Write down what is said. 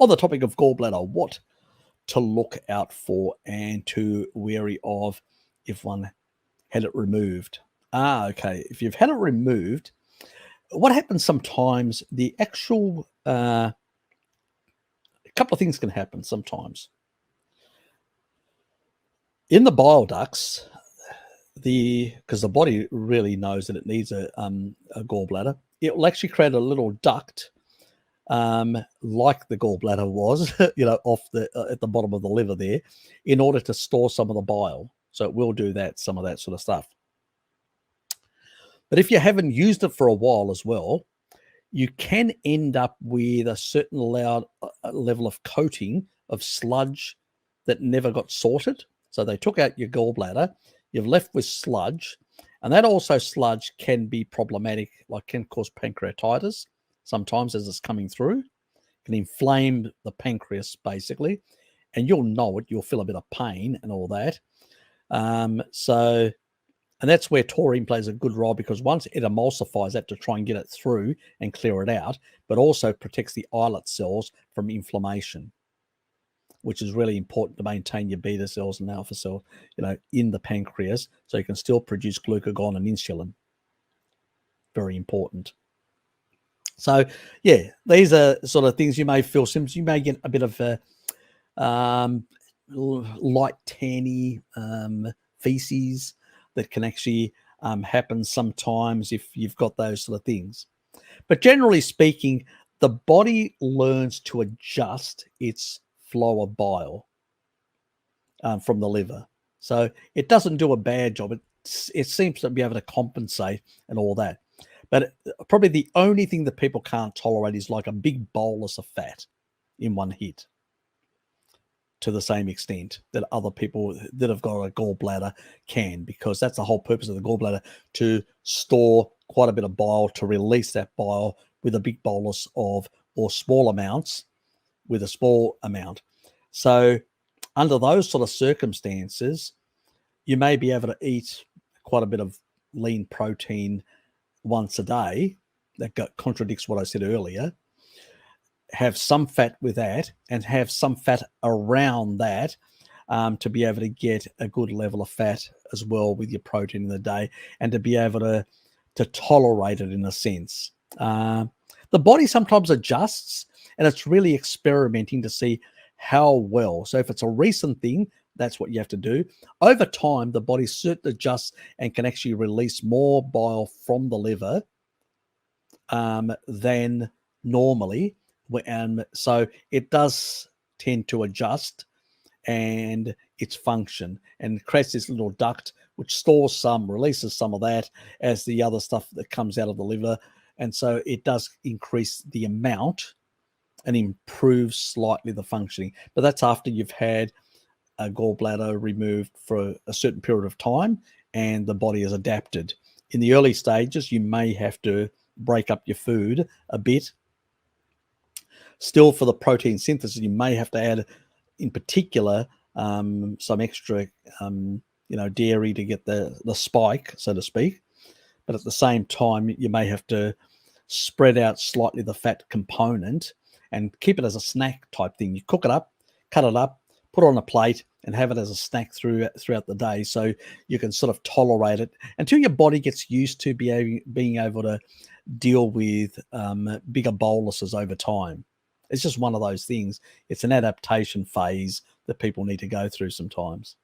On the topic of gallbladder, what to look out for and to wary of if one had it removed. Okay. If you've had it removed, what happens sometimes, the actual, a couple of things can happen sometimes. In the bile ducts, because the body really knows that it needs a gallbladder, it will actually create a little duct, like the gallbladder was, off at the bottom of the liver there, in order to store some of the bile. So it will do that, some of that sort of stuff. But if you haven't used it for a while as well, you can end up with a certain level of coating of sludge that never got sorted. So they took out your gallbladder, you've left with sludge, and that also sludge can be problematic, like can cause pancreatitis sometimes as it's coming through. It can inflame the pancreas basically, and you'll know it, you'll feel a bit of pain and all that. And that's where taurine plays a good role, because once it emulsifies that to try and get it through and clear it out, but also protects the islet cells from inflammation, which is really important to maintain your beta cells and alpha cell, in the pancreas, so you can still produce glucagon and insulin. Very important. So, yeah, these are sort of things you may feel symptoms. You may get a bit of light tanny feces that can actually happen sometimes if you've got those sort of things. But generally speaking, the body learns to adjust its flow of bile from the liver. So it doesn't do a bad job. It seems to be able to compensate and all that. But probably the only thing that people can't tolerate is like a big bolus of fat in one hit, to the same extent that other people that have got a gallbladder can, because that's the whole purpose of the gallbladder, to store quite a bit of bile, to release that bile with a big bolus of, or small amounts with a small amount. So under those sort of circumstances, you may be able to eat quite a bit of lean protein once a day. That contradicts what I said earlier. Have some fat with that, and have some fat around that, to be able to get a good level of fat as well with your protein in the day, and to be able to tolerate it in a sense. The body sometimes adjusts, and it's really experimenting to see how well. So if it's a recent thing, that's what you have to do. Over time, the body certainly adjusts and can actually release more bile from the liver than normally. And so it does tend to adjust and its function, and creates this little duct which stores some, releases some of that as the other stuff that comes out of the liver. And so it does increase the amount and improves slightly the functioning. But that's after you've had a gallbladder removed for a certain period of time and the body has adapted. In the early stages, you may have to break up your food a bit. Still, for the protein synthesis, you may have to add, in particular, some extra, dairy to get the spike, so to speak. But at the same time, you may have to spread out slightly the fat component and keep it as a snack type thing. You cook it up, cut it up, put it on a plate, and have it as a snack throughout the day, so you can sort of tolerate it until your body gets used to being able to deal with bigger boluses over time. It's just one of those things. It's an adaptation phase that people need to go through sometimes.